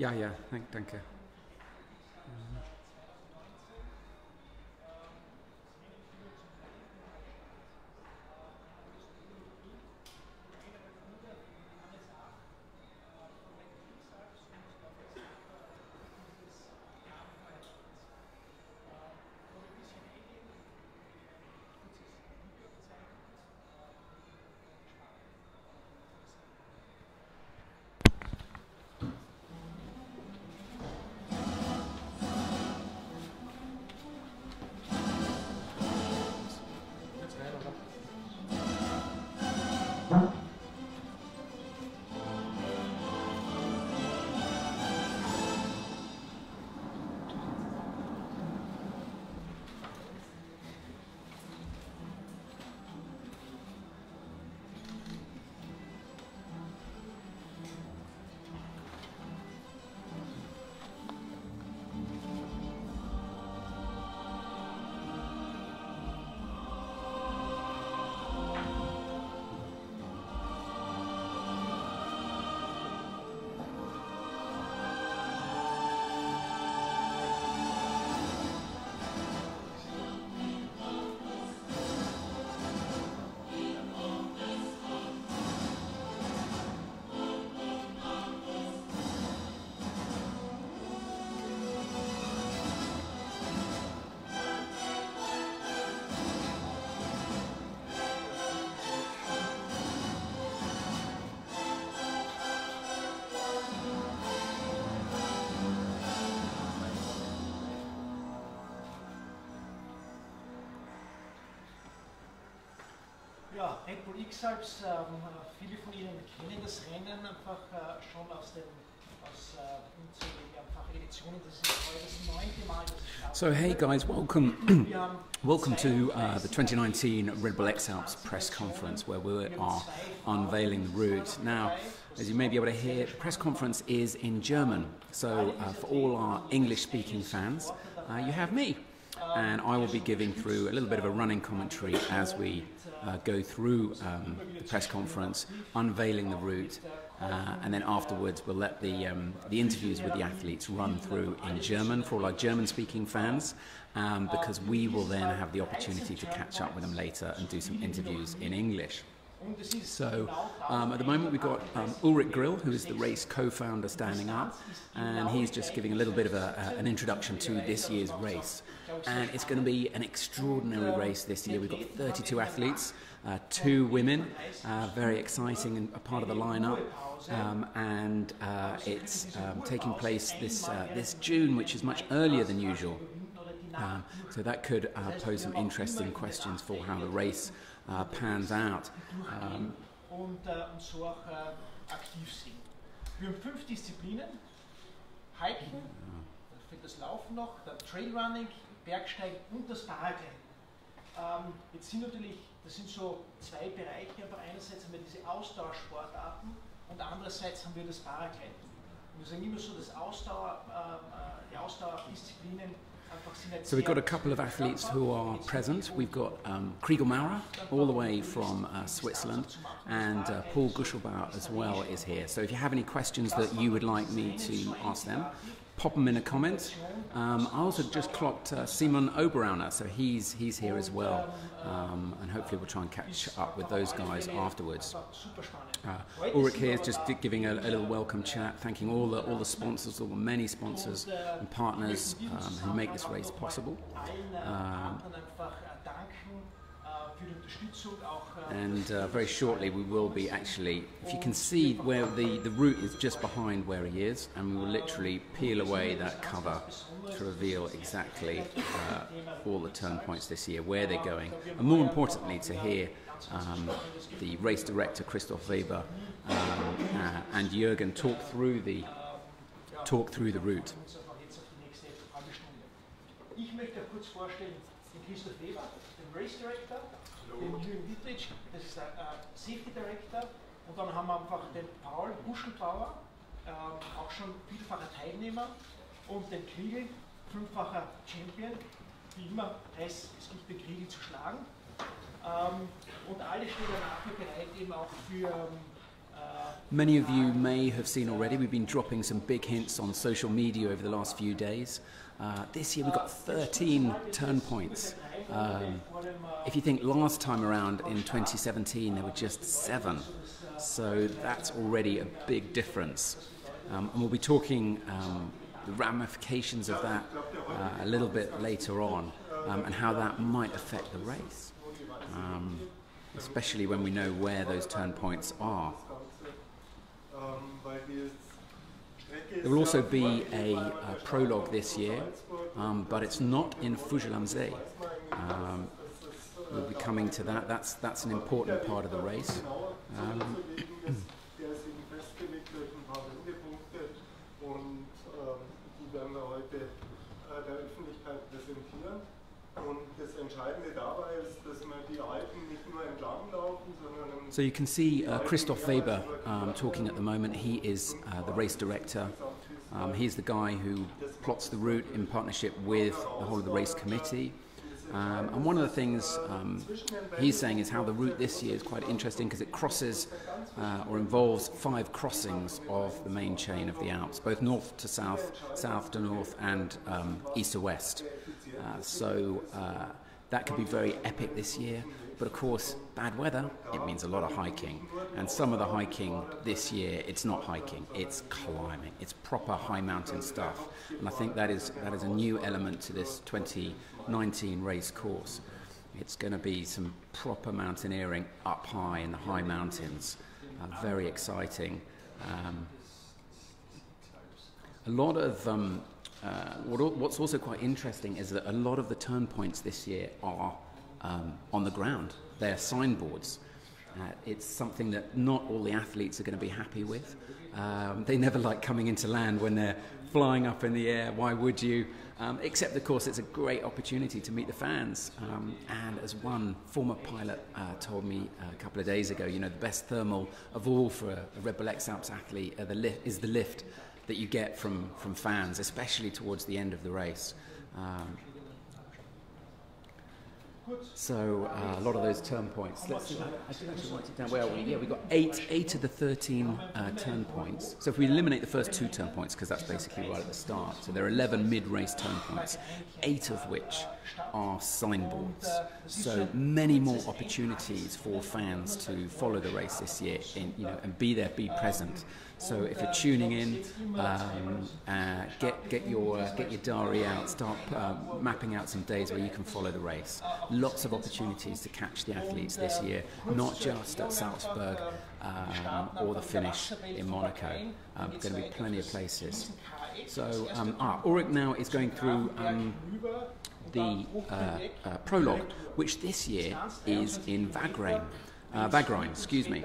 Ja, ja, danke. Ja, Red Bull X-Alps, viele von Ihnen kennen das Rennen einfach schon aus unzähligen Editionen. Das ist heute das 9. Mal, dass es stattfindet. So hey guys, welcome to the 2019 Red Bull X-Alps press conference where we are unveiling the route. Now, as you may be able to hear, the press conference is in German. So for all our English-speaking fans, you have me. And I will be giving through a little bit of a running commentary as we go through the press conference, unveiling the route, and then afterwards we'll let the interviews with the athletes run through in German for all our German-speaking fans, because we will then have the opportunity to catch up with them later and do some interviews in English. So at the moment we've got Ulrich Grill, who is the race co-founder, standing up, and he's just giving a little bit of an introduction to this year's race. And it's going to be an extraordinary race this year. We've got 32 athletes, 2 women, very exciting and a part of the lineup. And it's taking place this June, which is much earlier than usual. So that could pose some interesting questions for how the race pans out. Und so auch aktiv sind. Wir haben 5 Disziplinen: Hiken, dann fehlt das Laufen noch, dann Trailrunning, Bergsteigen und das Paragliden. Jetzt sind natürlich, das sind so 2 Bereiche, aber einerseits haben wir diese Ausdauersportarten und andererseits haben wir das Paragliden. Und wir sagen immer so, dass die Ausdauerdisziplinen. So we've got a couple of athletes who are present. We've got Kriegel Maurer, all the way from Switzerland, and Paul Guschelbauer as well is here. So if you have any questions that you would like me to ask them, pop them in a comment. I also just clocked Simon Oberauner, so he's here as well, and hopefully we'll try and catch up with those guys afterwards. Ulrich here is just giving a little welcome chat, thanking all the sponsors, all the many sponsors and partners who make this race possible. And very shortly we will be actually, if you can see where the route is just behind where he is, and we will literally peel away that cover to reveal exactly all the turn points this year, where they're going, and more importantly to hear the race director Christoph Weber and Jürgen talk through the route. Ich möchte kurz vorstellen den Christoph Weber, den Race Director, den Jürgen Dietrich, das ist der Safety Director, und dann haben wir einfach den Paul Guschelbauer, auch schon vielfacher Teilnehmer, und den Kriegel, 5-facher Champion, wie immer heißt, es gibt den Kriegel zu schlagen. Und alle stehen danach bereit eben auch für Many of you may have seen already, we've been dropping some big hints on social media over the last few days. This year we've got 13 turn points. If you think last time around in 2017 there were just 7, so that's already a big difference. And we'll be talking the ramifications of that a little bit later on, and how that might affect the race, especially when we know where those turn points are. There will also be a prologue this year, but it's not in Fougères am See. We'll be coming to that. That's an important part of the race. So you can see Christoph Weber talking at the moment. He is the race director. He's the guy who plots the route in partnership with the whole of the race committee. And one of the things he's saying is how the route this year is quite interesting because it crosses or involves 5 crossings of the main chain of the Alps, both north to south, south to north, and east to west. So that could be very epic this year. But of course, bad weather, it means a lot of hiking. And some of the hiking this year, it's not hiking, it's climbing. It's proper high mountain stuff. And I think that is a new element to this 2019 race course. It's going to be some proper mountaineering up high in the high mountains. Very exciting. A lot of what's also quite interesting is that a lot of the turn points this year are on the ground. They're signboards. It's something that not all the athletes are going to be happy with. They never like coming into land when they're flying up in the air. Why would you? Except, of course, it's a great opportunity to meet the fans. And as one former pilot told me a couple of days ago, you know, the best thermal of all for a Red Bull X-Alps athlete is the lift that you get from fans, especially towards the end of the race. So a lot of those turn points. I did actually write it down. Well, yeah, we've got 8 of the 13 turn points. So if we eliminate the first 2 turn points, because that's basically right at the start, so there are 11 mid-race turn points, 8 of which are signboards. So many more opportunities for fans to follow the race this year, and be there, be present. So if you're tuning in, get your diary out, start mapping out some days where you can follow the race. Lots of opportunities to catch the athletes this year, not just at Salzburg or the finish in Monaco. Going to be plenty of places. So Ulrich now is going through the prologue, which this year is in Wagrain, excuse me.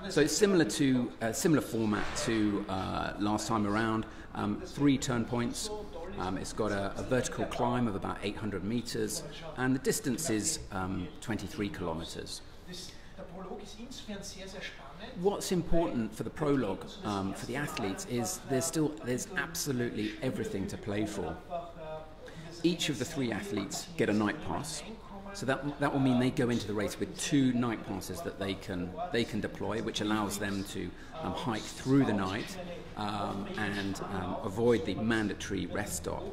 So it's similar format to last time around. 3 turn points. It's got a vertical climb of about 800 meters, and the distance is 23 kilometers. What's important for the prologue for the athletes is there's absolutely everything to play for. Each of the 3 athletes get a night pass. So that will mean they go into the race with 2 night passes that they can deploy, which allows them to hike through the night and avoid the mandatory rest stop,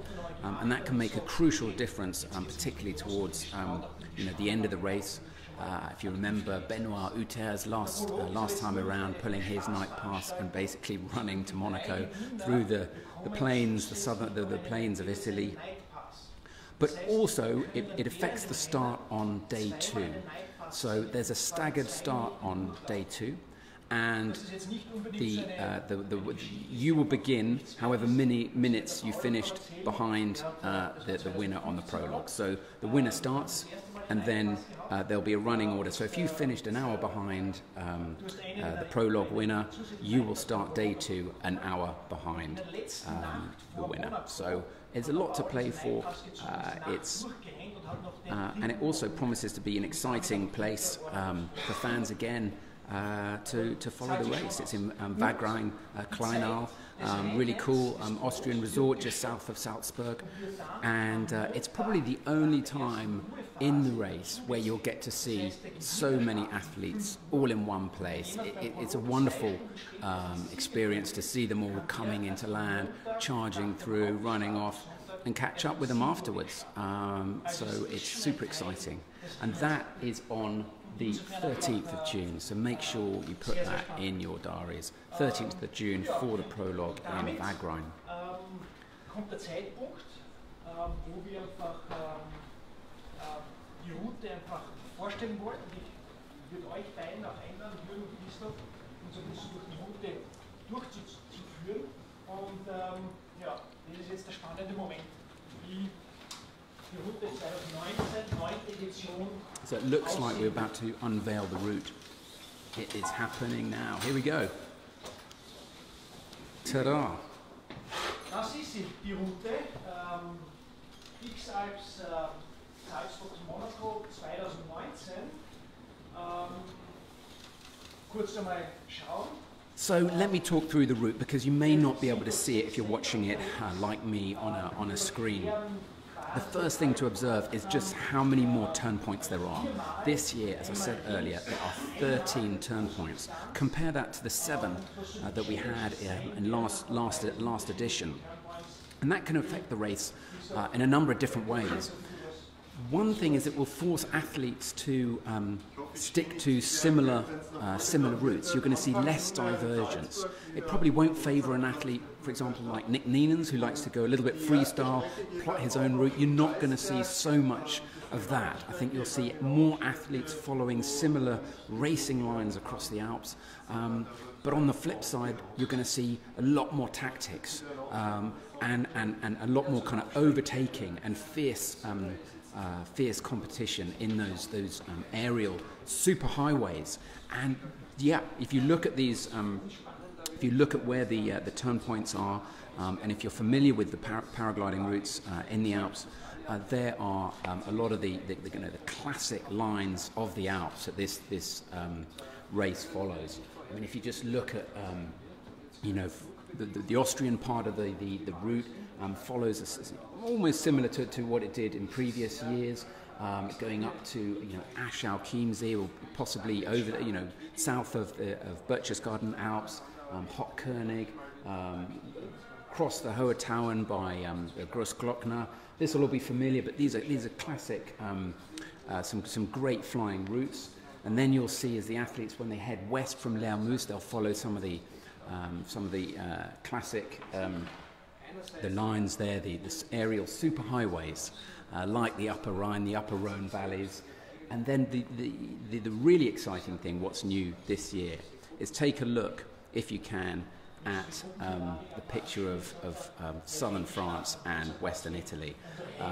and that can make a crucial difference, particularly towards the end of the race. If you remember Benoit Huter's last time around, pulling his night pass and basically running to Monaco through the plains, the plains of Italy. But also, it affects the start on day 2. So there's a staggered start on day 2, and you will begin however many minutes you finished behind the winner on the prologue. So the winner starts, and then there'll be a running order. So if you finished an hour behind the prologue winner, you will start day 2 an hour behind the winner. So there's a lot to play for. And it also promises to be an exciting place for fans again to follow the race. It's in Wagrain, Kleinal. really cool Austrian resort just south of Salzburg, and it's probably the only time in the race where you'll get to see so many athletes all in one place. It's a wonderful experience to see them all coming into land, charging through, running off, and catch up with them afterwards. So it's super exciting, and that is on the 13th of June, so make sure you put that in your diaries. 13th of June for the Prologue in Wagrain. Kommt der Zeitpunkt, wo wir einfach die Route einfach vorstellen wollen. Ich würde euch beiden auch einladen, Jürgen und Christoph, uns ein bisschen durch die Route durchzuführen. Und ja, das ist jetzt der spannende Moment. Die Route 2019, 9. Edition. So it looks like we're about to unveil the route. It is happening now. Here we go. Ta-da! Das ist sie, die Route. X-Alps Salzburg zu Monaco 2019. Kurz einmal schauen. So let me talk through the route, because you may not be able to see it if you're watching it like me on a screen. The first thing to observe is just how many more turn points there are. This year, as I said earlier, there are 13 turn points. Compare that to the 7 that we had in last edition. And that can affect the race in a number of different ways. One thing is it will force athletes to stick to similar routes. You're going to see less divergence. It probably won't favour an athlete, for example, like Nick Neenans, who likes to go a little bit freestyle, plot his own route. You're not going to see so much of that. I think you'll see more athletes following similar racing lines across the Alps. But on the flip side, you're going to see a lot more tactics and a lot more kind of overtaking and fierce competition in those aerial super highways. And yeah, if you look at these, if you look at where the turn points are, and if you're familiar with the paragliding routes in the Alps, there are a lot of the classic lines of the Alps that this race follows. I mean, if you just look at the Austrian part of the route follows almost similar to what it did in previous years, going up to Aschau, Chiemsee, or possibly over south of Berchtesgaden Alps, Hochkönig, cross the Hohe Tauern by Großglockner. This will all be familiar, but these are classic, some great flying routes. And then you'll see as the athletes, when they head west from Lermoos, they'll follow some of the classic the lines there, the aerial superhighways, like the Upper Rhine, the Upper Rhone valleys. And then the really exciting thing, what's new this year, is take a look, if you can, at the picture of southern France and western Italy.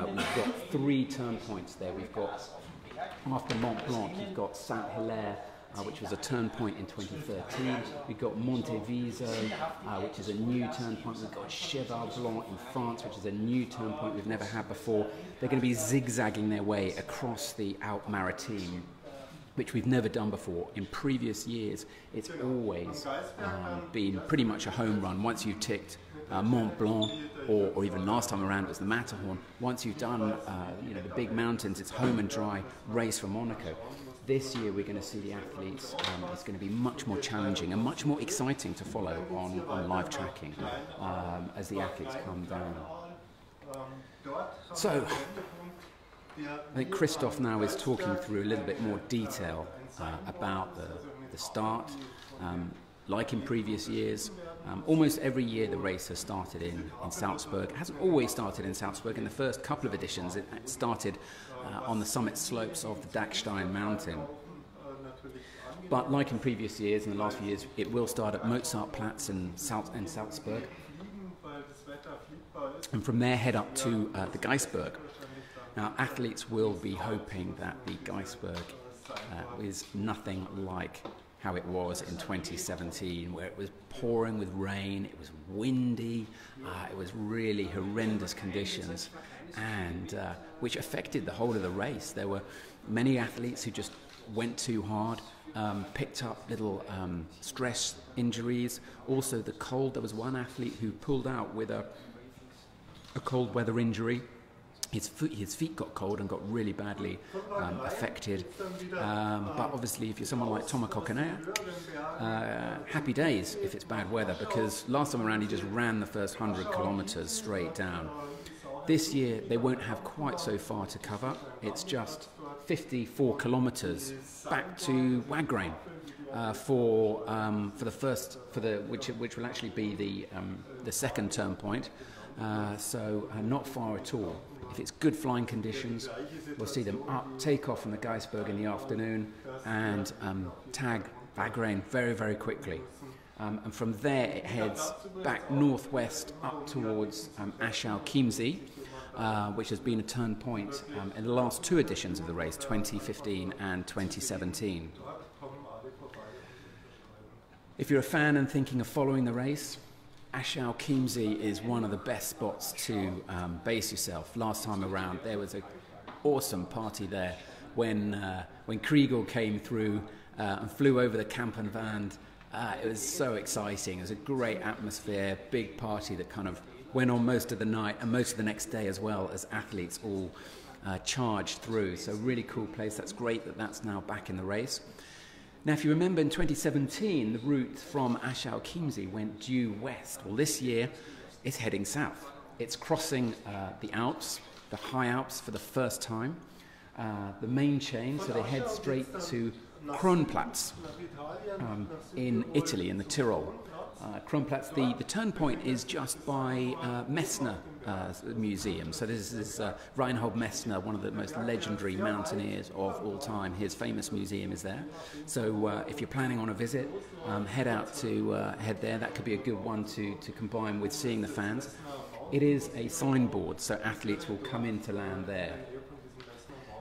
We've got 3 turn points there. We've got, after Mont Blanc, you've got Saint-Hilaire, which was a turn point in 2013. We've got Monteviso, which is a new turn point. We've got Cheval Blanc in France, which is a new turn point we've never had before. They're going to be zigzagging their way across the Alpes Maritimes, which we've never done before. In previous years, it's always been pretty much a home run. Once you've ticked Mont Blanc, or even last time around it was the Matterhorn, once you've done the big mountains, it's home and dry race for Monaco. This year we're going to see the athletes, it's going to be much more challenging and much more exciting to follow on live tracking as the athletes come down. So, I think Christoph now is talking through a little bit more detail about the start. Like in previous years, almost every year the race has started in Salzburg. It hasn't always started in Salzburg. In the first couple of editions it started on the summit slopes of the Dachstein mountain. But like in previous years, in the last few years, it will start at Mozartplatz in Salzburg. And from there head up to the Geisberg. Now athletes will be hoping that the Geisberg is nothing like how it was in 2017, where it was pouring with rain, it was windy, it was really horrendous conditions, and which affected the whole of the race. There were many athletes who just went too hard, picked up little stress injuries. Also the cold, there was one athlete who pulled out with a cold weather injury. His feet got cold and got really badly affected. But obviously, if you're someone like Thomas Coquenard, happy days if it's bad weather, because last time around he just ran the first 100 kilometres straight down. This year they won't have quite so far to cover. It's just 54 kilometres back to Wagrain which will actually be the second turn point. So not far at all. If it's good flying conditions, we'll see them take off from the Geisberg in the afternoon and tag Wagrain very, very quickly. And from there it heads back northwest up towards Aschau-Chiemsee, which has been a turn point in the last two editions of the race, 2015 and 2017. If you're a fan and thinking of following the race, Aschau-Chiemsee is one of the best spots to base yourself. Last time around there was an awesome party there when Kriegel came through and flew over the Kampenwand. It was so exciting. It was a great atmosphere, big party that kind of went on most of the night and most of the next day as well, as athletes all charged through. So really cool place. That's great that that's now back in the race. Now, if you remember in 2017, the route from Aschau-Chiemsee went due west. Well, this year it's heading south. It's crossing the Alps, the high Alps, for the first time. The main chain, so they head straight to Kronplatz in Italy, in the Tyrol. Kronplatz, the turn point is just by Messner Museum. So this is Reinhold Messner, one of the most legendary mountaineers of all time. His famous museum is there. So if you're planning on a visit, head there. That could be a good one to combine with seeing the fans. It is a signboard, so athletes will come in to land there.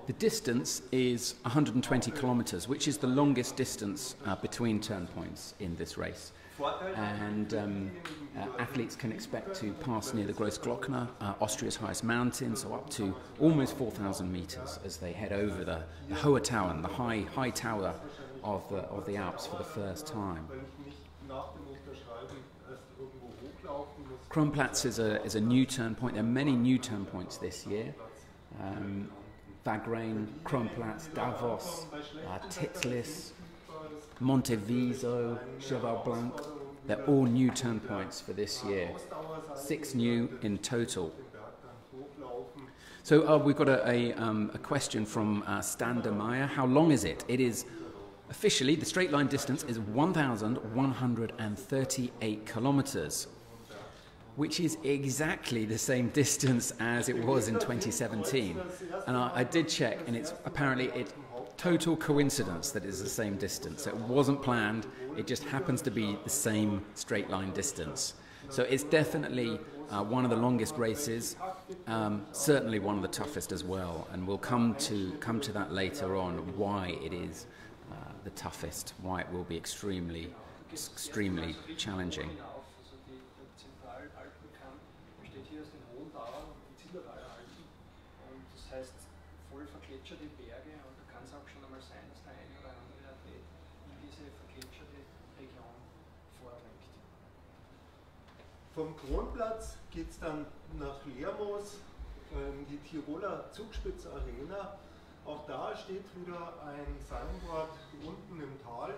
The distance is 120 kilometres, which is the longest distance between turn points in this race. And athletes can expect to pass near the Großglockner, Austria's highest mountain, so up to almost 4,000 metres as they head over the Hohe Tauern, the high tower of the Alps for the first time. Kronplatz is a new turn point. There are many new turn points this year. Wagrain, Kronplatz, Davos, Titlis, Monteviso, Cheval Blanc, they're all new turn points for this year. 6 new in total. So we've got a question from Stander Meyer. How long is it? It is officially, the straight line distance is 1,138 kilometres, which is exactly the same distance as it was in 2017. And I did check, and it's total coincidence that it's the same distance. It wasn't planned, it just happens to be the same straight line distance. So it's definitely one of the longest races, certainly one of the toughest as well, and we'll come to that later on, why it is the toughest, why it will be extremely challenging. Vom Kronplatz geht es dann nach Lermoos, die Tiroler Zugspitze Arena. Auch da steht wieder ein Signboard unten im Tal.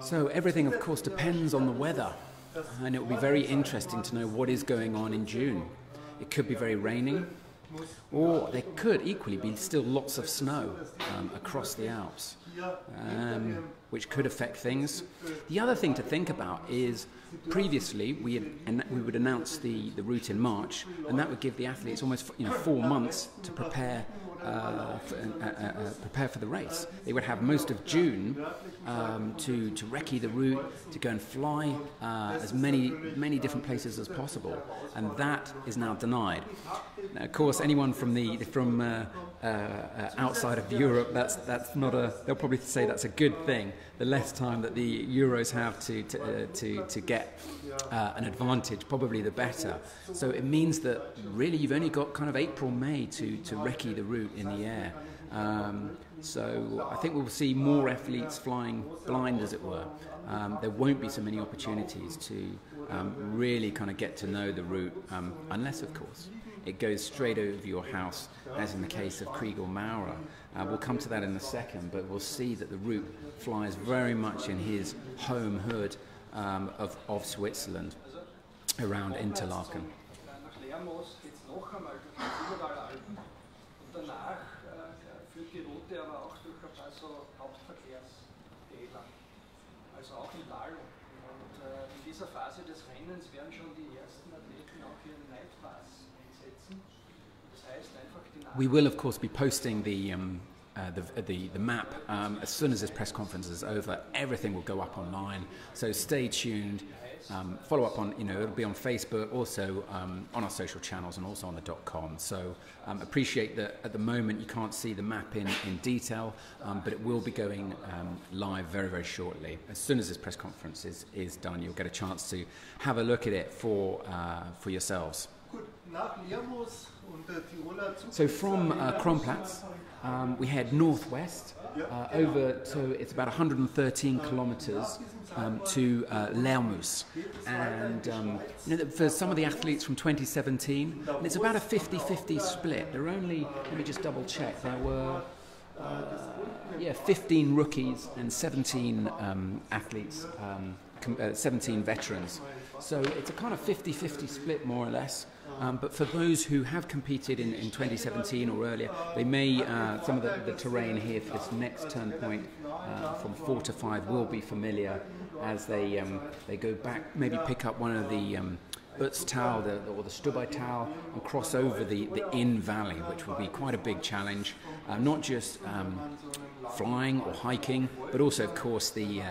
So everything, of course, depends on the weather, and it will be very interesting to know what is going on in June. It could be very raining, or there could equally be still lots of snow across the Alps, which could affect things. The other thing to think about is previously we would announce the route in March, and that would give the athletes almost 4 months to prepare for the race. They would have most of June to recce the route, to go and fly as many different places as possible, and that is now denied. Now, of course, anyone from outside of Europe, that's not they'll probably say that's a good thing. The less time that the Euros have to get an advantage, probably the better. So it means that really you've only got kind of April, May to recce the route in the air. So I think we'll see more athletes flying blind, as it were. There won't be so many opportunities to really kind of get to know the route, unless, of course, it goes straight over your house, as in the case of Kriegel Maurer. We'll come to that in a second, but we'll see that the route flies very much in his home hood of Switzerland, around Interlaken. Also auch im Tal. Und in dieser Phase des Rennens werden schon die ersten Athleten auch ihren Nightpass einsetzen. Das heißt einfach die We will, of course, be posting the map as soon as this press conference is over. Everything will go up online, so stay tuned. Follow up on, it'll be on Facebook, also on our social channels, and also on the .com. So appreciate that at the moment you can't see the map in detail, but it will be going live very, very shortly. As soon as this press conference is done, you'll get a chance to have a look at it for yourselves. So from Kronplatz, we head northwest over to, it's about 113 kilometers to Lermoos. And for some of the athletes from 2017, and it's about a 50-50 split. There are only, let me just double check, there were 15 rookies and 17 athletes, 17 veterans. So it's a kind of 50-50 split, more or less. But for those who have competed in 2017 or earlier, they may, some of the terrain here for this next turn point from 4 to 5 will be familiar as they go back, maybe pick up one of the Utztal or the Stubaital and cross over the Inn Valley, which will be quite a big challenge, not just flying or hiking, but also, of course, the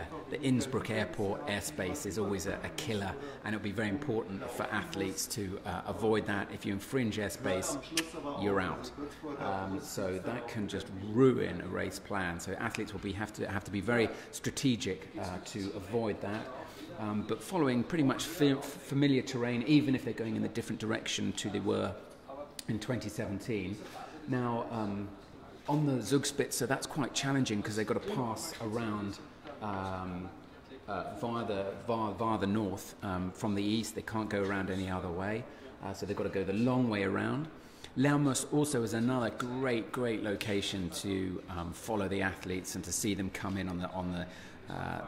Innsbruck airport airspace is always a killer, and it'll be very important for athletes to avoid that. If you infringe airspace, you're out. So that can just ruin a race plan. So athletes will have to be very strategic to avoid that. But following pretty much familiar terrain, even if they're going in a different direction to they were in 2017. Now, on the Zugspitze, that's quite challenging because they've got to pass around via the north from the east. They can't go around any other way, so they've got to go the long way around. Lermoos also is another great location to follow the athletes and to see them come in on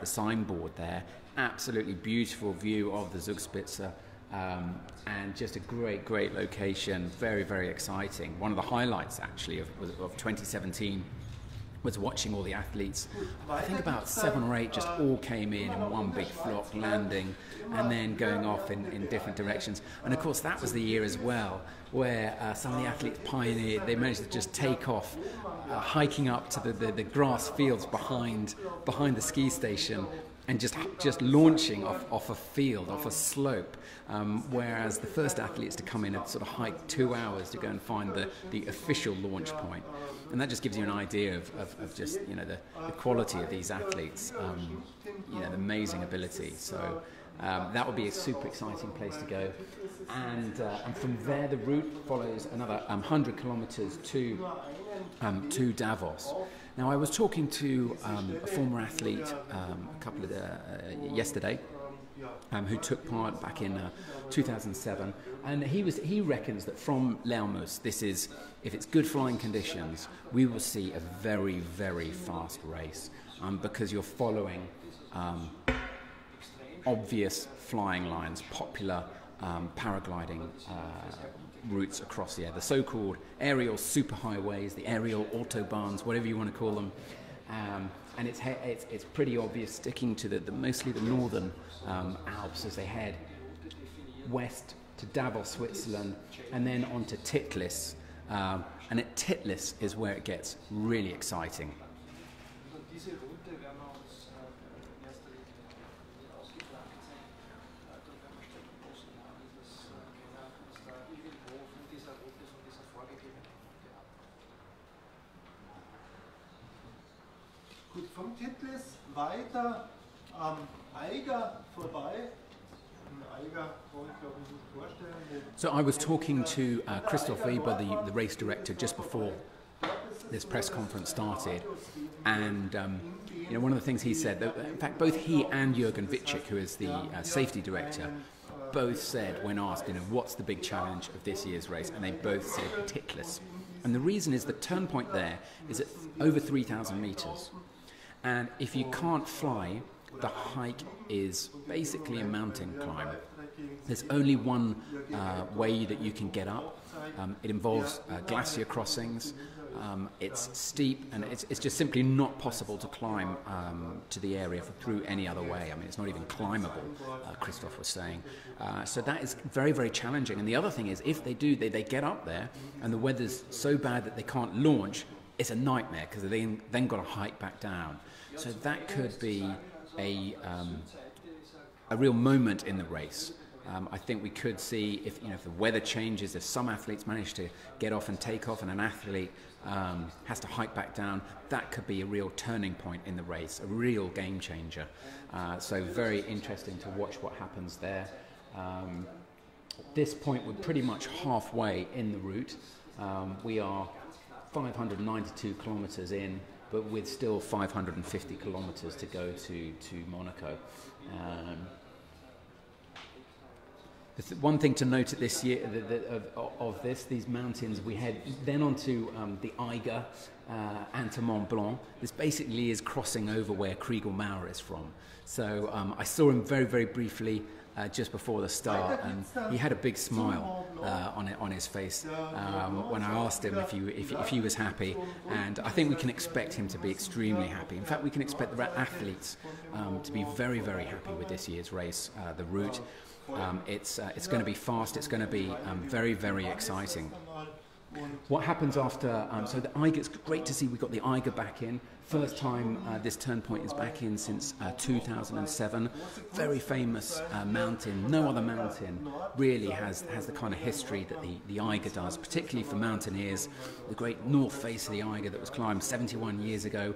the signboard there. Absolutely beautiful view of the Zugspitze, and just a great location. Very exciting. One of the highlights actually of 2017 was watching all the athletes. I think about 7 or 8 just all came in one big flock, landing and then going off in different directions. And of course that was the year as well where some of the athletes pioneered. They managed to just take off, hiking up to the grass fields behind the ski station, and just launching off a field, off a slope, whereas the first athletes to come in had sort of hiked 2 hours to go and find the official launch point. And that just gives you an idea of just the quality of these athletes, the amazing ability. So that would be a super exciting place to go. And from there the route follows another 100 kilometers to Davos. Now I was talking to a former athlete yesterday who took part back in 2007, and he reckons that from Lermoos, if it's good flying conditions, we will see a very fast race, because you're following obvious flying lines, popular paragliding routes across the air, the so-called aerial superhighways, the aerial autobahns, whatever you want to call them, and it's pretty obvious, sticking to mostly the northern Alps as they head west to Davos, Switzerland, and then on to Titlis, and at Titlis is where it gets really exciting. Gut, vom Titlis weiter am Eiger vorbei. Eiger brauche ich glaube ich nicht vorstellen. So I was talking to Christoph Weber, the race director, just before this press conference started, and you know, one of the things he said, that, in fact, both he and Jürgen Witschik, who is the safety director, both said when asked, you know, what's the big challenge of this year's race, and they both said tickless. And the reason is the turn point there is at over 3,000 meters, and if you can't fly, the hike is basically a mountain climb. There's only one way that you can get up. It involves glacier crossings. It's steep, and it's just simply not possible to climb to the area through any other way. I mean, it's not even climbable, Christoph was saying. So that is very, very challenging. And the other thing is, if they do, they get up there, and the weather's so bad that they can't launch, it's a nightmare, because they then got to hike back down. So that could be a real moment in the race. I think we could see, if the weather changes, if some athletes manage to get off and take off, and an athlete has to hike back down, that could be a real turning point in the race, a real game changer. So very interesting to watch what happens there. At this point, we're pretty much halfway in the route. We are 592 kilometers in, but with still 550 kilometers to go to Monaco. One thing to note at this year of these mountains, we head then onto the Eiger and to Mont Blanc. This basically is crossing over where Kriegel-Maurer is from. So I saw him very, very briefly just before the start, and he had a big smile on his face when I asked him if he was happy, and I think we can expect him to be extremely happy. In fact, we can expect the athletes to be very, very happy with this year's race, the route. It's going to be fast. It's going to be very, very exciting. What happens after? So the Eiger, it's great to see we got the Eiger back in. First time this turn point is back in since 2007. Very famous mountain. No other mountain really has the kind of history that the Eiger does, particularly for mountaineers. The great north face of the Eiger that was climbed 71 years ago.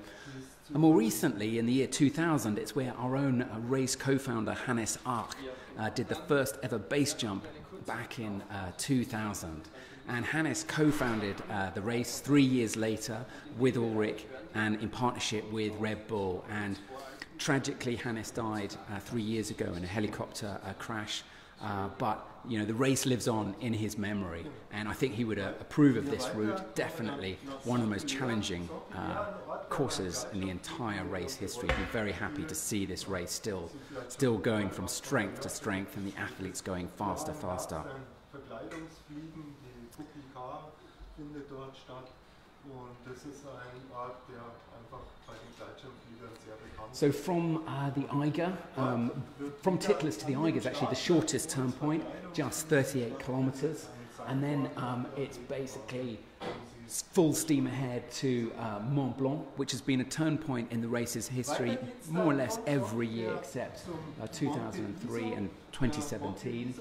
And more recently, in the year 2000, it's where our own race co-founder Hannes Ark did the first ever base jump back in 2000. And Hannes co-founded the race 3 years later with Ulrich and in partnership with Red Bull. And tragically, Hannes died 3 years ago in a helicopter crash. But the race lives on in his memory, and I think he would approve of this route. Definitely one of the most challenging courses in the entire race history. He'd be very happy to see this race still going from strength to strength, and the athletes going faster. So from the Eiger, from Titlis to the Eiger is actually the shortest turn point, just 38 kilometers, and then it's basically full steam ahead to Mont Blanc, which has been a turn point in the race's history more or less every year except 2003 and 2017.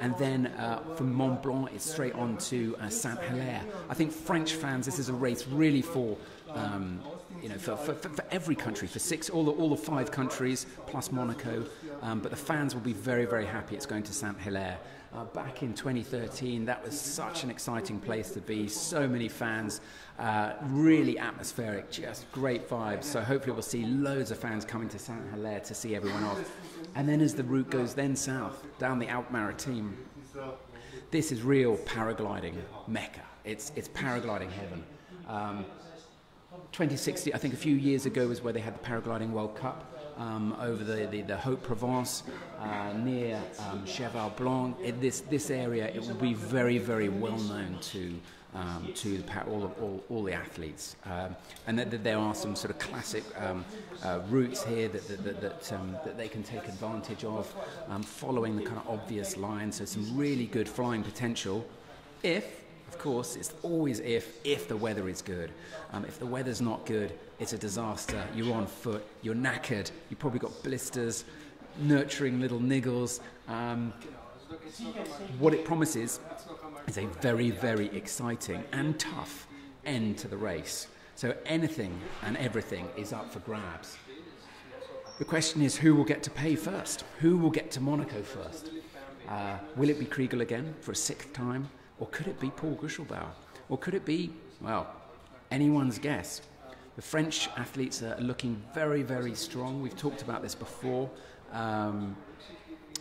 And then from Mont Blanc, it's straight on to Saint-Hilaire. I think French fans, this is a race really for every country, for all the 5 countries plus Monaco, but the fans will be very, very happy it's going to Saint-Hilaire. Back in 2013, that was such an exciting place to be. So many fans, really atmospheric, just great vibes. So hopefully we'll see loads of fans coming to Saint-Hilaire to see everyone off. And then as the route goes then south, down the Alpes-Maritimes, this is real paragliding mecca. It's paragliding heaven. 2016, I think a few years ago, was where they had the Paragliding World Cup over the Haute-Provence near Cheval Blanc. In this area, it will be very, very well known to all the athletes, and that there are some sort of classic routes here that they can take advantage of, following the kind of obvious lines. So some really good flying potential, of course, it's always if the weather is good. If the weather's not good, it's a disaster. You're on foot, you're knackered, you've probably got blisters, nurturing little niggles. What it promises is a very, very exciting and tough end to the race. So anything and everything is up for grabs. The question is, who will get to pay first? Who will get to Monaco first? Will it be Kriegel again for a 6th time? Or could it be Paul Guschelbauer? Or could it be, well, anyone's guess. The French athletes are looking very, very strong. We've talked about this before.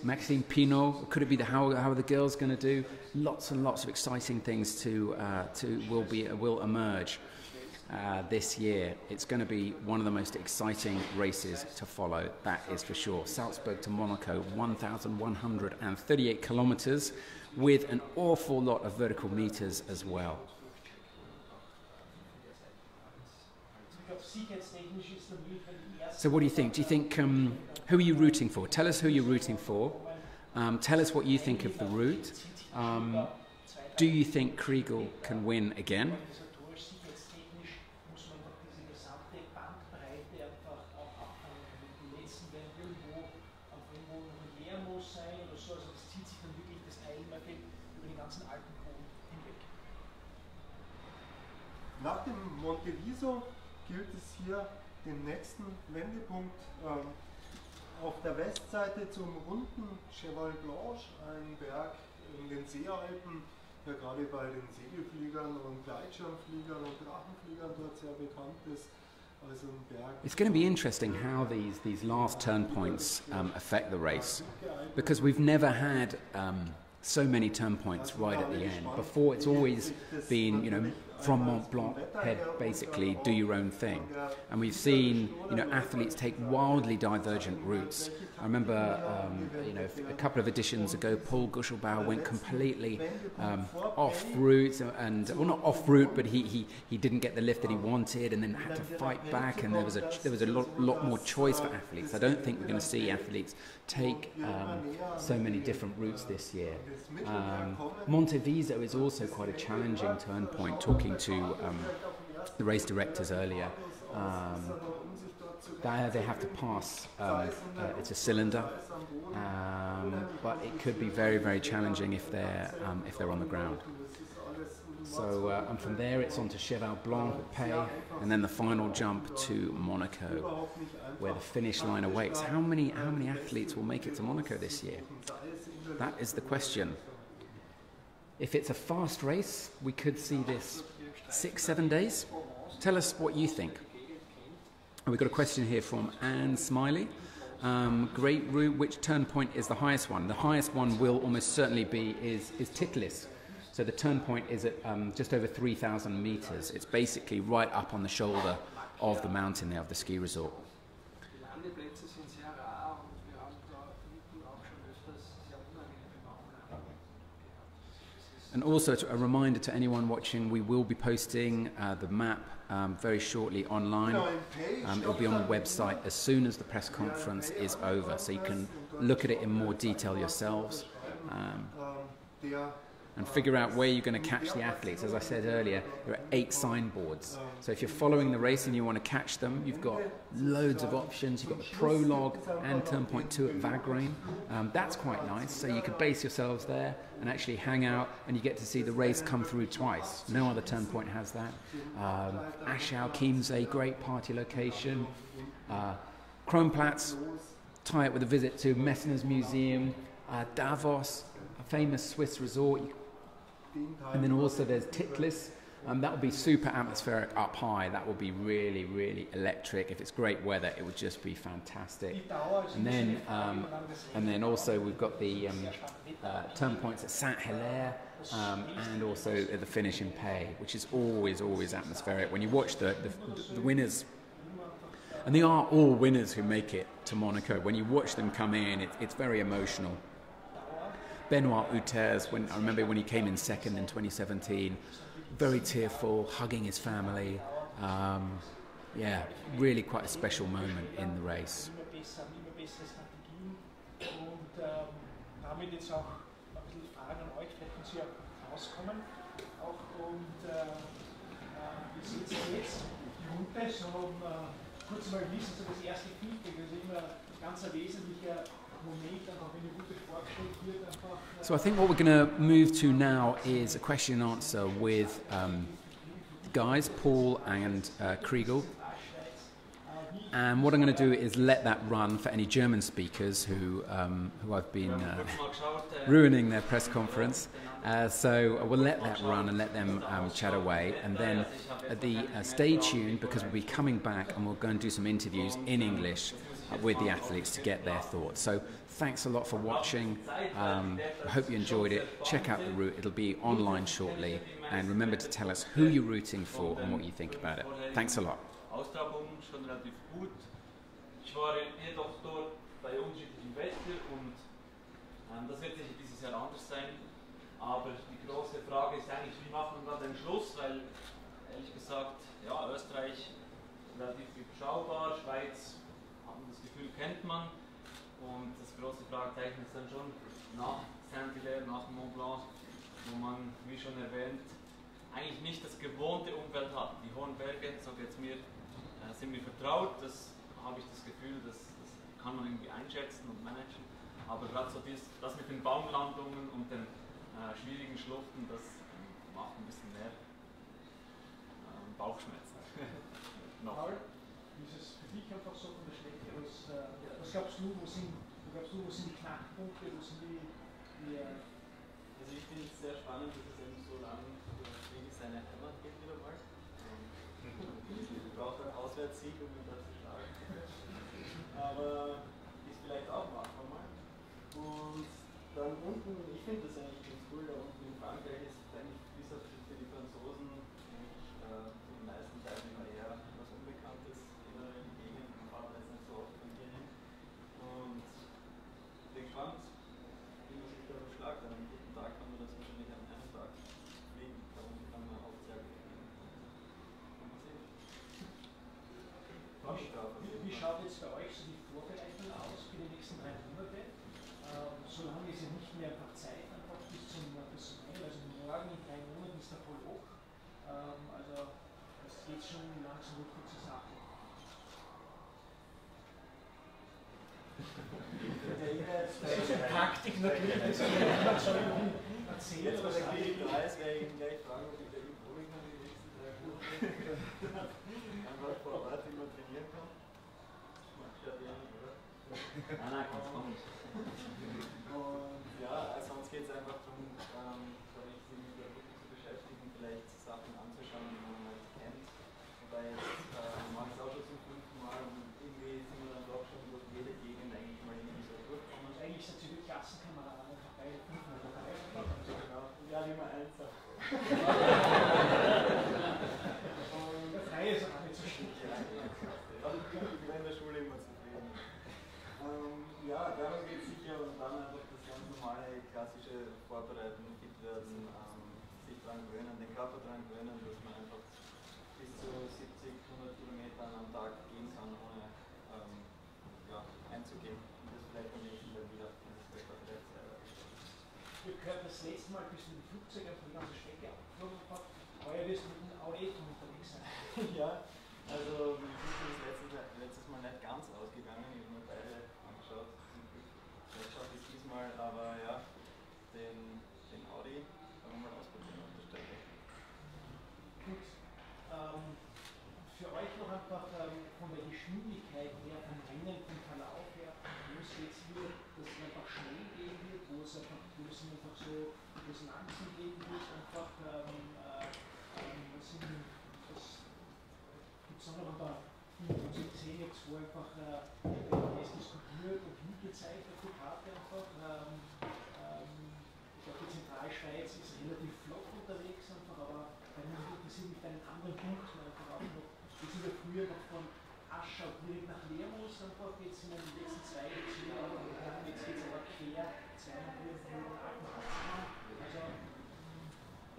Maxime Pinot, could it be how are the girls going to do? Lots and lots of exciting things will emerge this year. It's going to be one of the most exciting races to follow, that is for sure. Salzburg to Monaco, 1,138 kilometers with an awful lot of vertical meters as well. So what do you think? Do you think, who are you rooting for? Tell us who you're rooting for. Tell us what you think of the route. Do you think Kriegel can win again? Nach dem Monteviso gilt es hier, den nächsten Wendepunkt auf der Westseite zu umrunden. Cheval Blanche, ein Berg in den Seealpen, der gerade bei den Segelfliegern und Gleitschirmfliegern und Drachenfliegern dort sehr bekannt ist. Also ein Berg. It's going to be interesting how these last turn points affect the race, because we've never had so many turn points right at the end. Before, it's always been, you know, from Mont Blanc, head basically, do your own thing. And we've seen, you know, athletes take wildly divergent routes. I remember, you know, a couple of editions ago, Paul Guschelbauer went completely off route, and well, not off route, but he didn't get the lift that he wanted, and then had to fight back. And there was a lot more choice for athletes. I don't think we're going to see athletes take so many different routes this year. Monteviso is also quite a challenging turn point. Talking to the race directors earlier, they have to pass. It's a cylinder, but it could be very, very challenging if they're on the ground. So and from there it's on to Cheval Blanc, Pay, and then the final jump to Monaco, where the finish line awaits. How many athletes will make it to Monaco this year? That is the question. If it's a fast race, we could see this 6-7 days. Tell us what you think. We've got a question here from Anne Smiley. Great route. Which turn point is the highest one? The highest one will almost certainly be is Titlis. So the turn point is at just over 3,000 meters. It's basically right up on the shoulder of the mountain there, of the ski resort. And also a reminder to anyone watching, we will be posting the map very shortly online. It'll be on the website as soon as the press conference is over, so you can look at it in more detail yourselves and figure out where you're going to catch the athletes. As I said earlier, there are 8 signboards. So if you're following the race and you want to catch them, you've got loads of options. You've got the Prologue and turn point 2 at Wagrain. That's quite nice. So you could base yourselves there and actually hang out, and you get to see the race come through twice. No other turn point has that. Aschau, Chiemsee, great party location. Kronplatz, tie it with a visit to Messner's Museum. Davos, a famous Swiss resort. And then also there's Titlis. That would be super atmospheric up high. That would be really, really electric. If it's great weather, it would just be fantastic. And then also we've got the turn points at Saint-Hilaire, and also at the finish in Pay, which is always atmospheric. When you watch the winners, and they are all winners who make it to Monaco. When you watch them come in, it's very emotional. Benoit Uters, I remember when he came in second in 2017, very tearful, hugging his family. Yeah, really quite a special moment in the race. So I think what we're going to move to now is a question and answer with guys, Paul and Kriegel. And what I'm going to do is let that run for any German speakers who I've been ruining their press conference. So we'll let that run and let them chat away. And then stay tuned, because we'll be coming back and we'll go and do some interviews in English with the athletes to get their thoughts. So thanks a lot for watching. I hope you enjoyed it. Check out the route. It'll be online shortly. And remember to tell us who you're rooting for and what you think about it. Thanks a lot. Austragung schon relativ gut. Ich war jedoch dort bei unterschiedlichen Wetter und das wird sicher dieses Jahr anders sein. Aber die große Frage ist eigentlich, wie macht man da den Schluss? Weil ehrlich gesagt, ja, Österreich relativ überschaubar, Schweiz, hat man das Gefühl, kennt man. Und das große Fragezeichen ist dann schon nach Saint-Hilaire, nach Mont Blanc, wo man, wie schon erwähnt, eigentlich nicht das gewohnte Umfeld hat. Die hohen Berge, so geht es mir, sind mir vertraut, das habe ich das Gefühl, das kann man irgendwie einschätzen und managen, aber gerade so das mit den Baumlandungen und den schwierigen Schluchten, das macht ein bisschen mehr Bauchschmerzen. Paul, ist es für dich einfach so von der Strecke, was glaubst du, wo sind die Knackpunkte, wo sind die Also ich finde es sehr spannend, dass es eben so lang wie seine Heimat geht wieder mal. Ich brauche einen Auswärtssieg, um ihn da zu schlagen. Aber ist vielleicht auch machbar mal. Und dann unten, ich finde das eigentlich ganz cool, da unten in Frankreich ist eigentlich bis auf für die Franzosen für die meisten Zeit immer eher was Unbekanntes. Immer in die Gegend, man fährt jetzt nicht so oft von hier hin. Und ich bin gespannt, wie man sich da überschlagt. An einem guten Tag kann man das wahrscheinlich an einem Tag fliegen. Da unten kann man auch sehr gut fliegen. Wie schaut jetzt bei euch so die Vorbereitung aus für die nächsten 3 Monate? So lange ist ja nicht mehr einfach Zeit, einfach bis zum Mai. Also morgen in 3 Monaten ist der Prologue. Also das geht schon langsam wirklich zur Sache. Das ist eine Taktik natürlich, das kann man schon erzählen. Jetzt bei der Klinik 3 werde ich ihn gleich fragen, ob ich da üben kann die nächsten 3 Monate. Einfach vor Ort immer trainieren kann. Macht ja wenig, oder? Nein, ganz nicht. Und ja, also sonst geht es einfach darum, sich mit der Gruppe zu beschäftigen, vielleicht Sachen anzuschauen, die man halt kennt. Wobei jetzt mache ich es auch schon zum 5. Mal und irgendwie sind wir dann doch schon durch jede Gegend eigentlich mal irgendwie so durchgekommen. Und eigentlich sind sie die Klassenkameraden einfach beide 5 Mal dabei. Genau. Ja, wie man eins sagt. Und der Freie ist auch nicht so schlecht. Ich bin in der Schule immer zufrieden. Ja, darum geht es sicher und dann einfach das ganz normale, klassische Vorbereiten, fit werden, sich daran gewöhnen, den Körper daran gewöhnen, dass man einfach bis zu 70, 100 Kilometern am Tag gehen kann, ohne einzugehen. Und das vielleicht beim nächsten Mal wieder, wenn das besser vielleicht selber ist. Ich habe gehört, das letzte Mal bist du mit dem Flugzeug auf die ganze Strecke abgeflogen und heuer wirst du mit dem e-tron unterwegs sein. Ja, also mir ist das letztes Mal nicht ganz ausgegangen, ich habe mir beide angeschaut. Vielleicht schaut es diesmal, aber ja, den Audi kann man mal ausprobieren auf der Strecke. Gut. Für euch noch einfach von der Geschwindigkeit her, vom Rennen, vom Verlauf her, wo es jetzt hier, dass es einfach schnell gehen wird, wo es einfach so, wo es langsam gehen wird, einfach gibt es auch noch ein paar Dinge, die ich sehe jetzt, wo einfach es diskutiert und wie gezeigt auf die Karte einfach. Ich glaube, die Zentralschweiz ist relativ flott unterwegs einfach, aber bei mir interessiert mich einen anderen Punkt einfach auch noch. Wir sind ja früher noch von Aschau direkt nach Lermus einfach, jetzt sind wir die letzten 2 Jahre, jetzt geht es aber quer, 2 Millionen Alpen. Also,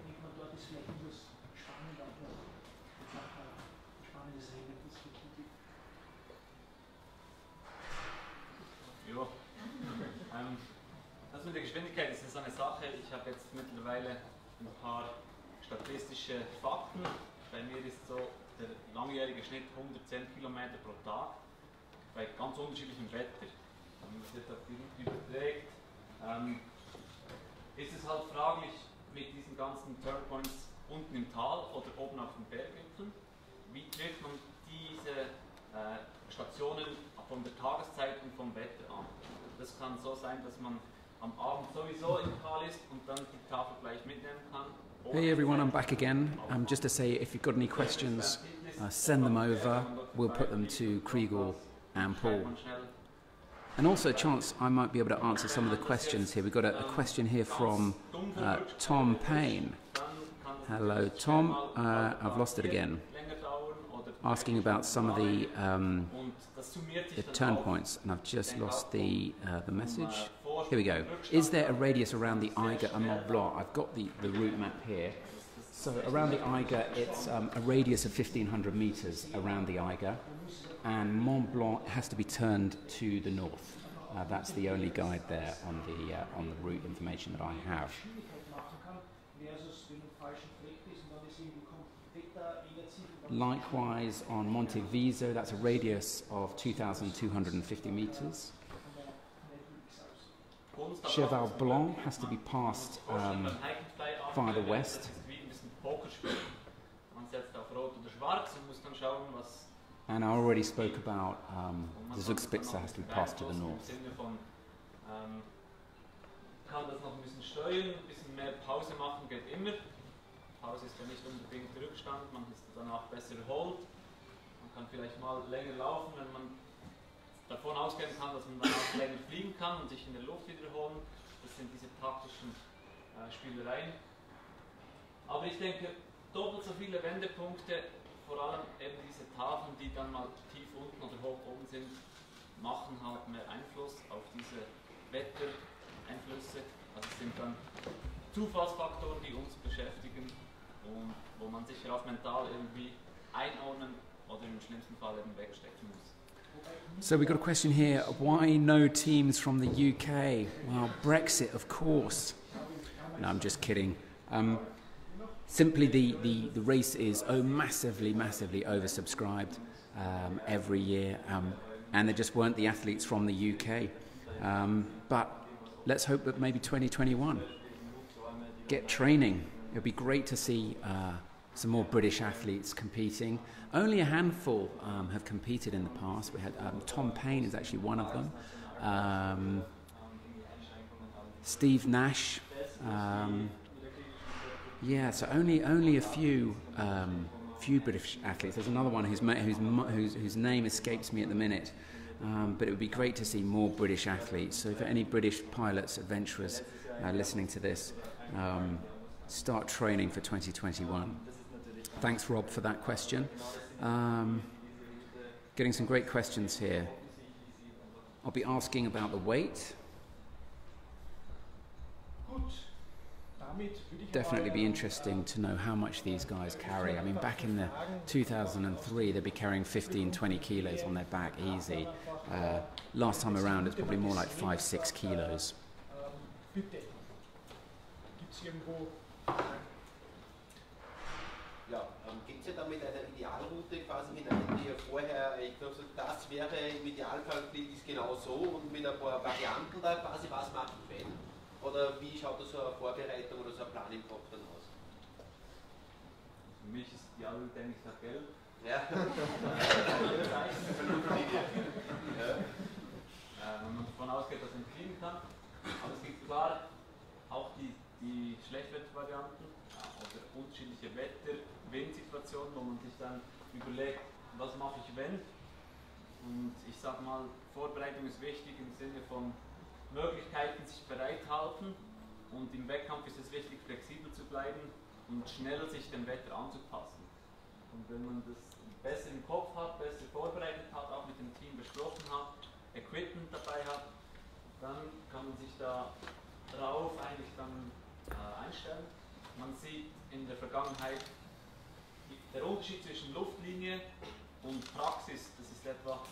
denkt man, dort ist vielleicht etwas spannend auch noch. Spannendes Rennen, das für Kiel. Ja. Das mit der Geschwindigkeit ist so eine Sache. Ich habe jetzt mittlerweile ein paar statistische Fakten. Bei mir ist so der langjährige Schnitt 110 Kilometer pro Tag bei ganz unterschiedlichem Wetter. Wenn man das jetzt auf die Route überträgt, ist es halt fraglich mit diesen ganzen Turnpoints unten im Tal oder oben auf den Berggipfeln. Wie trifft man diese kann so sein, dass man am Abend sowieso im Tal ist und dann die Tafel gleich mitnehmen kann. Hey everyone, I'm back again. Just to say, if you've got any questions, send them over. We'll put them to Kriegel and Paul. And also a chance I might be able to answer some of the questions here. We've got a question here from Tom Payne. Hello Tom, I've lost it again. Asking about some of the turn points, and I've just lost the message. Here we go. Is there a radius around the Eiger and Mont Blanc? I've got the route map here. So around the Eiger, it's a radius of 1,500 meters around the Eiger, and Mont Blanc has to be turned to the north. That's the only guide there on the route information that I have. Likewise on Monte Viso, that's a radius of 2,250 meters. Cheval Blanc has to be passed farther west. And I already spoke about the Zugspitze has to be passed to the north. Kann das noch ein bisschen steuern, ein bisschen mehr Pause machen geht immer. Pause ist ja nicht unbedingt Rückstand, man ist danach besser erholt. Man kann vielleicht mal länger laufen, wenn man davon ausgehen kann, dass man danach länger fliegen kann und sich in der Luft wiederholen. Das sind diese taktischen Spielereien. Aber ich denke, doppelt so viele Wendepunkte, vor allem eben diese Tafeln, die dann mal tief unten oder hoch oben sind, machen halt mehr Einfluss auf diese Wettereinflüsse. Also es sind dann Zufallsfaktoren, die uns beschäftigen und wo man sicher auch mental irgendwie einordnen oder im schlimmsten Fall eben wegstecken muss. So we've got a question here. Why no teams from the UK? Well, Brexit, of course. No, I'm just kidding. Simply the race is massively oversubscribed every year, and there just weren't the athletes from the UK. But let's hope that maybe 2021 get training. It would be great to see some more British athletes competing. Only a handful have competed in the past. We had Tom Payne is actually one of them. Steve Nash. Yeah, so only a few British athletes. There's another one whose name escapes me at the minute. But it would be great to see more British athletes. So for any British pilots, adventurers listening to this, start training for 2021. Thanks, Rob, for that question. Getting some great questions here. I'll be asking about the weight. Definitely be interesting to know how much these guys carry. I mean, back in the 2003, they'd be carrying 15, 20 kilos on their back easy. Last time around, it's probably more like 5-6 kilos. Ja, gibt es ja damit eine Idealroute quasi hinein, die ja vorher, ich glaube, das wäre im Idealfall ist genau so und mit ein paar Varianten da quasi, was macht wenn? Oder wie schaut da so eine Vorbereitung oder so ein Plan im Kopf dann aus? Für mich ist die Idealroute eigentlich nach Gelb. Ja. Wenn man davon ausgeht, dass man fliegen kann. Aber es gibt klar auch die Schlechtwettervarianten oder unterschiedliche Wetter-Windsituationen, wo man sich dann überlegt, was mache ich wenn. Und ich sage mal, Vorbereitung ist wichtig im Sinne von Möglichkeiten sich bereithalten und im Wettkampf ist es wichtig, flexibel zu bleiben und schnell sich dem Wetter anzupassen. Und wenn man das besser im Kopf hat, besser vorbereitet hat, auch mit dem Team besprochen hat, Equipment dabei hat, dann kann man sich darauf eigentlich dann einstellen. Man sieht in der Vergangenheit der Unterschied zwischen Luftlinie und Praxis, das ist etwa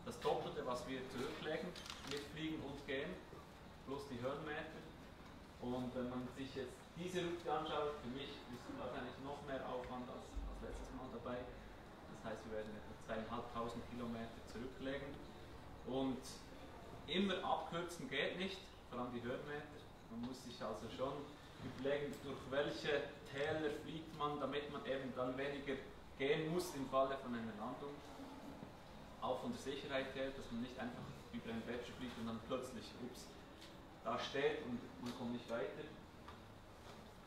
das Doppelte, was wir zurücklegen mit Fliegen und Gehen, plus die Höhenmeter. Und wenn man sich jetzt diese Route anschaut, für mich ist wahrscheinlich noch mehr Aufwand als letztes Mal dabei. Das heißt, wir werden etwa 2.500 Kilometer zurücklegen. Und immer abkürzen geht nicht, vor allem die Höhenmeter. Man muss sich also schon überlegen, durch welche Täler fliegt man, damit man eben dann weniger gehen muss im Falle von einer Landung. Auch von der Sicherheit her, dass man nicht einfach über einen Gletscher fliegt und dann plötzlich, ups, da steht und man kommt nicht weiter.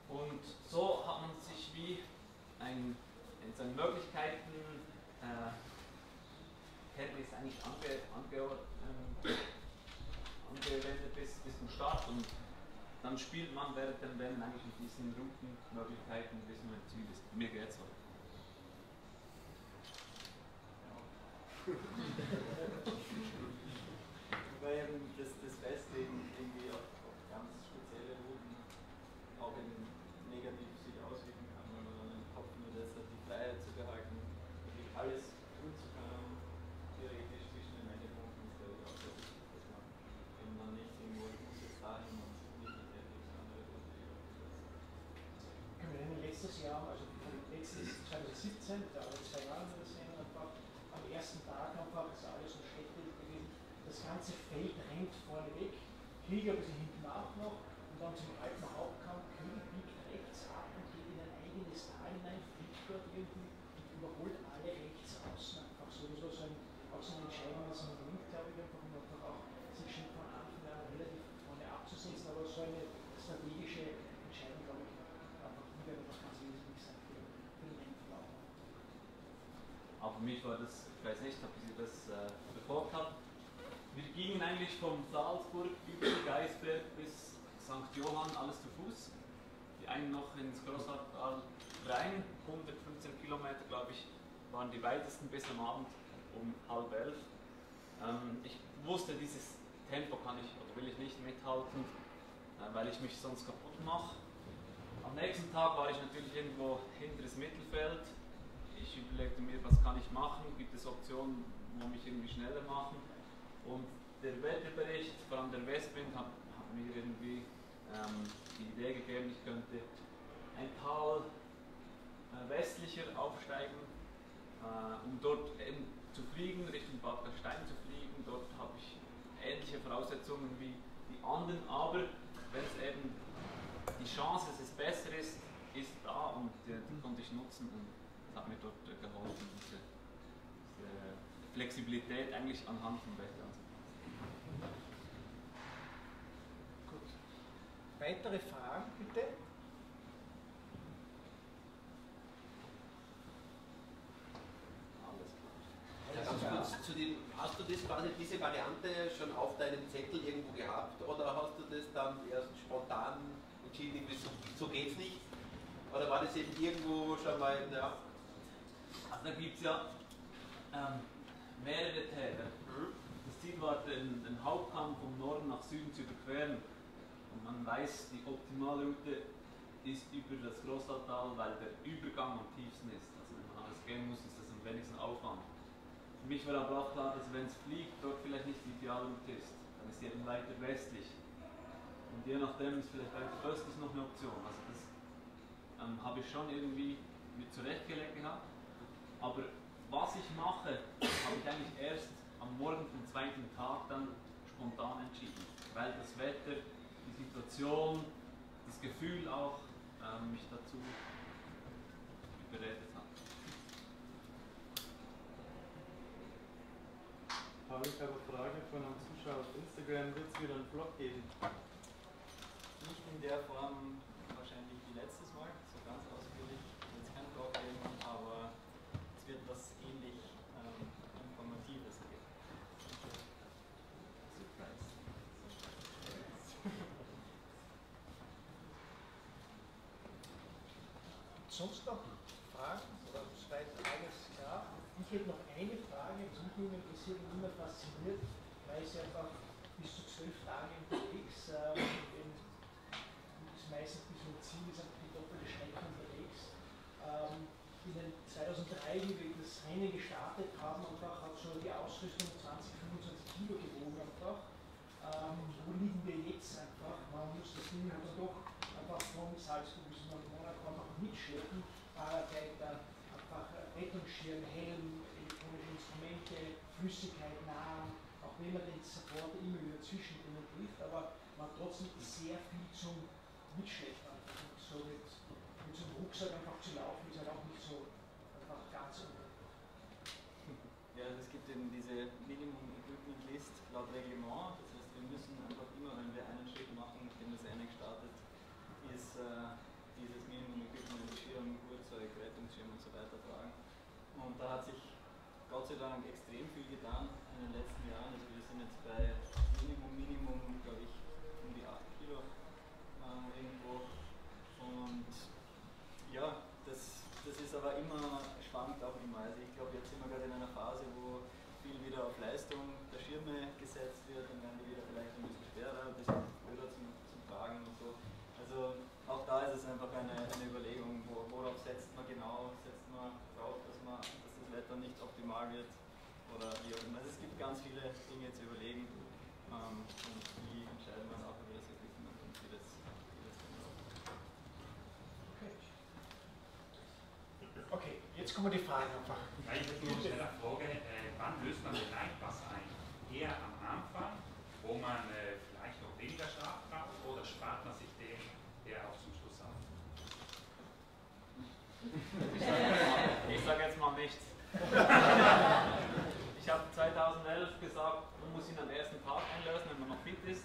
Und so hat man sich wie in seinen Möglichkeiten Kenntnis eigentlich angewendet bis zum Start, und dann spielt man während dem Rennen eigentlich mit diesen Routenmöglichkeiten, bis man im Ziel ist. Mir geht's so. Weil eben das Festlegen irgendwie auf ganz spezielle Routen auch negativ sich auswirken kann, wenn man dann im Kopf nur das hat, die Freiheit zu behalten, wirklich alles tun zu können, theoretisch zwischen den Wendepunkten, ist glaube ich auch sehr wichtig, dass man eben dann nicht irgendwo, ich muss jetzt dahin und nicht die andere Route. Können wir nennen, letztes Jahr, also letztes 2017, da haben wir 2 Jahre das Rennen einfach, am ersten Tag einfach, ist alles so schlecht gewesen, das ganze Feld rennt vorne weg, Krieger ein bisschen hinten nach noch, und dann zum alten Hauptkampf, Krieger biegt rechts ab und geht in ein eigenes Tal hinein, fliegt dort irgendwie und überholt alle rechts außen einfach so. Das war so auch so ein entscheidendes Moment, glaube ich, einfach, um einfach auch sich schon von Anfang an relativ vorne abzusetzen, aber so eine strategische Entscheidung, glaube ich, einfach die wäre einfach ganz wesentlich sein für den Rennverlauf. Auch für mich war das, ich weiß nicht, ob ich das verfolgt habe. Wir gingen eigentlich von Salzburg über den Geisberg bis St. Johann, alles zu Fuß. Die einen noch ins Großartal rein, 115 Kilometer, glaube ich, waren die weitesten bis am Abend um 10:30. Ich wusste, dieses Tempo kann ich oder will ich nicht mithalten, weil ich mich sonst kaputt mache. Am nächsten Tag war ich natürlich irgendwo hinteres Mittelfeld. Ich überlegte mir, was kann ich machen, gibt es Optionen, wo mich irgendwie schneller machen. Und der Wetterbericht, vor allem der Westwind, hat mir irgendwie die Idee gegeben, ich könnte ein Tal westlicher aufsteigen, um dort eben zu fliegen, Richtung Bad Gastein zu fliegen. Dort habe ich ähnliche Voraussetzungen wie die anderen, aber wenn es eben die Chance, dass es besser ist da, und die konnte ich nutzen, und das hat mir dort geholfen, diese Flexibilität eigentlich anhand vom Wetter anzupassen. Gut. Weitere Fragen bitte? Ganz kurz zu dem, hast du das quasi, diese Variante schon auf deinem Zettel irgendwo gehabt, oder hast du das dann erst spontan entschieden, so geht's nicht? Oder war das eben irgendwo schon mal, ja? Also da gibt es ja mehrere Täler. Das Ziel war, den Hauptkamm vom Norden nach Süden zu überqueren. Und man weiß, die optimale Route ist über das Großtaltal, weil der Übergang am tiefsten ist. Also wenn man alles gehen muss, ist das am wenigsten Aufwand. Für mich war aber auch klar, dass wenn es fliegt, dort vielleicht nicht die ideale Route ist. Dann ist sie eben weiter westlich. Und je nachdem ist vielleicht weiter östlich noch eine Option. Also das habe ich schon irgendwie mir zurechtgelegt gehabt. Aber was ich mache, habe ich eigentlich erst am Morgen vom zweiten Tag dann spontan entschieden. Weil das Wetter, die Situation, das Gefühl auch mich dazu überredet hat. Paul, ich habe eine Frage von einem Zuschauer auf Instagram. Wird es wieder einen Vlog geben? Nicht in der Form wahrscheinlich wie letztes Mal, so ganz ausführlich. Wird es keinen Vlog geben, aber es wird was ähnlich Informatives geben. Surprise. Sonst noch Fragen? Oder soweit alles klar? Ich hätte noch eine Frage, die mich interessiert und immer fasziniert, weil es einfach bis zu 12 Tage unterwegs ist meistens bis zum Ziel, ist einfach die doppelte Strecke unterwegs. In den 2003, wie wir das Rennen gestartet haben, einfach hat so die Ausrüstung 20, 25 Kilo gewogen einfach. Wo liegen wir jetzt einfach? Man muss das Ding also doch einfach von Salzburg bis nach Monaco einfach mitschleppen. Fahrarbeiter, einfach Rettungsschirm, Helm, elektronische Instrumente, Flüssigkeit, Nahrung, auch wenn man den Support immer wieder zwischendrin trifft, aber man hat trotzdem sehr viel zum Mitschleppen. Einfach so mit so einem Rucksack einfach zu laufen, ist halt auch nicht so einfach ganz ohne. Ja, es gibt diese Minimum Equipment List laut Reglement. Das heißt, wir müssen einfach immer, wenn wir einen Schritt machen, nachdem das eine gestartet ist, dieses Minimum Equipment, Schirm, Gurtzeug, Rettungsschirm und so weiter tragen. Und da hat sich Gott sei Dank extrem viel getan in den letzten Jahren. Also wir sind jetzt bei Minimum, glaube ich, um die 8 Kilo irgendwo. Und ja, das ist aber immer, schwankt auch immer. Also ich glaube, jetzt sind wir gerade in einer Phase, wo viel wieder auf Leistung der Schirme gesetzt wird, dann werden die wieder vielleicht ein bisschen schwerer, ein bisschen blöder zum Tragen und so. Also auch da ist es einfach eine Überlegung, worauf setzt man genau, setzt man drauf, dass das Wetter nicht optimal wird oder wie auch immer. Also es gibt ganz viele Dinge zu überlegen und wie entscheiden wir auch über das Equipment und wie das genau. Okay, jetzt kommen die Fragen einfach. Ja, ich hätte nur eine Frage, wann löst man den Leitpass ein? Eher am Anfang, wo man vielleicht noch weniger Schlaf braucht, oder spart man sich den, der auch zum Schluss auf? Ich sage jetzt mal nichts. Ich habe 2011 gesagt, man muss ihn am ersten Tag einlösen, wenn man noch fit ist.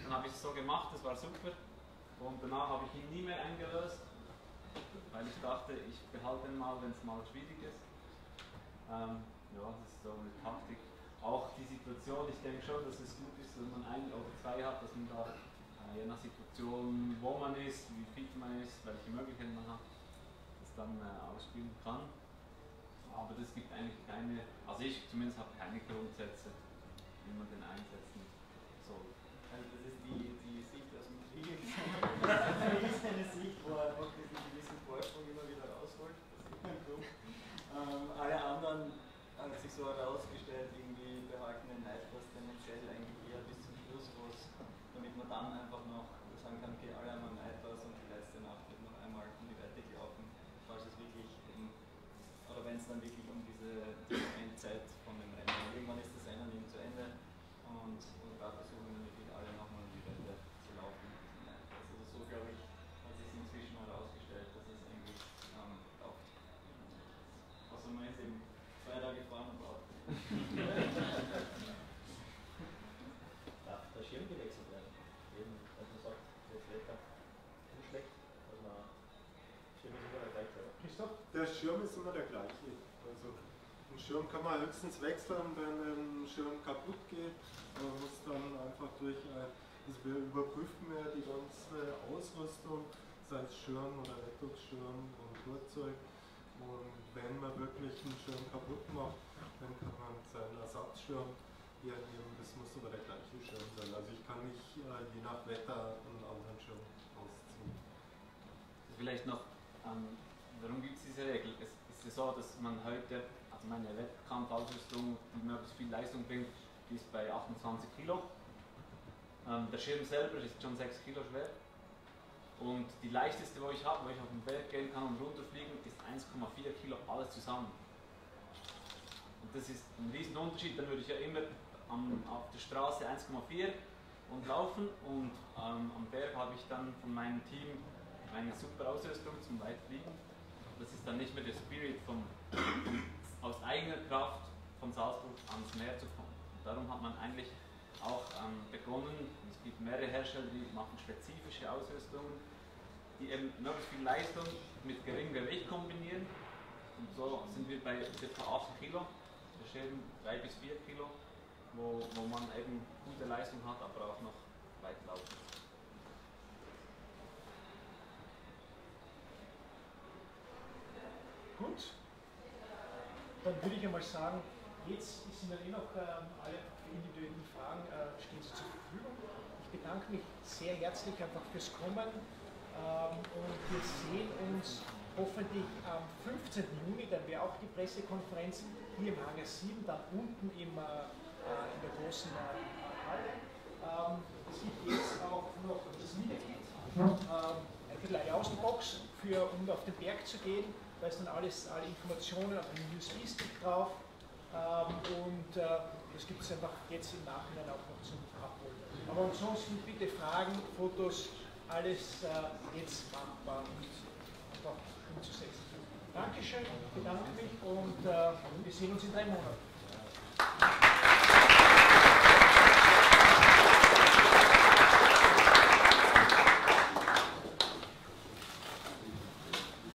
Dann habe ich es so gemacht, das war super. Und danach habe ich ihn nie mehr eingelöst, weil ich dachte, ich behalte ihn mal, wenn es mal schwierig ist. Ja, das ist so eine Taktik. Auch die Situation, ich denke schon, dass es gut ist, wenn man ein oder zwei hat, dass man da je nach Situation, wo man ist, wie fit man ist, welche Möglichkeiten man hat, das dann ausspielen kann. Aber das gibt eigentlich keine, also ich zumindest habe keine Grundsätze, wie man den einsetzen soll. Also das ist die Sicht aus dem Krieg. Das ist eine Sicht, wo er einfach diesen gewissen Vorsprung immer wieder rausholt. Das ist ein Grund. Alle anderen haben sich so herausgestellt, irgendwie behalten den Leitpass tendenziell eigentlich eher bis zum Schluss, damit man dann einfach noch sagen kann, okay, alle haben einen Leitpass und die letzte Nacht wird noch einmal um die Wette gelaufen, falls es wirklich oder wenn es dann wirklich um diese Endzeit von dem Rennen geht. Irgendwann ist das Rennen eben zu Ende und da versuchen wir wirklich alle nochmal um die Wette zu laufen. Also so, glaube ich, hat sich inzwischen herausgestellt, dass es eigentlich taugt. Außer man ist eben 2 Tage gefahren und braucht. Darf der Schirm gewechselt werden? Eben, als man sagt, das Wetter umschlägt, also der Schirm ist immer der gleiche, oder? Christoph? Der Schirm ist immer der gleiche. Also den Schirm kann man höchstens wechseln, wenn ein Schirm kaputt geht. Man muss dann einfach durch, also wir überprüfen ja die ganze Ausrüstung, sei es Schirm oder Rettungsschirm und Flugzeug. Und wenn man wirklich einen Schirm kaputt macht, dann kann man seinen Ersatzschirm hernehmen. Das muss aber der gleiche Schirm sein. Also ich kann nicht je nach Wetter einen anderen Schirm ausziehen. Vielleicht noch, warum gibt es diese Regel? Es ist ja so, dass man heute, also meine Wettkampfausrüstung, die möglichst viel Leistung bringt, die ist bei 28 Kilo. Der Schirm selber ist schon 6 Kilo schwer. Und die leichteste, wo ich habe, wo ich auf den Berg gehen kann und runterfliegen, ist 1,4 Kilo alles zusammen. Und das ist ein riesen Unterschied. Dann würde ich ja immer auf der Straße 1,4 und laufen, und am Berg habe ich dann von meinem Team eine super Ausrüstung zum Weitfliegen. Das ist dann nicht mehr der Spirit aus eigener Kraft von Salzburg ans Meer zu kommen. Und darum hat man eigentlich auch begonnen, es gibt mehrere Hersteller, die machen spezifische Ausrüstungen, die eben möglichst viel Leistung mit geringem Gewicht kombinieren. Und so sind wir bei ca. 8 Kilo, der Schirm 3 bis 4 Kilo, wo man eben gute Leistung hat, aber auch noch weit laufen. Gut, dann würde ich einmal sagen, jetzt sind dann noch alle individuellen Fragen stehen Sie zur Verfügung. Ich bedanke mich sehr herzlich einfach fürs Kommen und wir sehen uns hoffentlich am 15. Juni, dann wäre auch die Pressekonferenz hier im Hangar 7, dann unten in der großen Halle. Es gibt jetzt auch noch das Mini-Kit, eine kleine Außenbox, um auf den Berg zu gehen. Da ist dann alle Informationen auf einem USB-Stick drauf. Das gibt es einfach jetzt im Nachhinein auch noch zum Abholen. Aber ansonsten bitte Fragen, Fotos, alles jetzt machbar und einfach umzusetzen. Dankeschön, ich bedanke mich und wir sehen uns in 3 Monaten.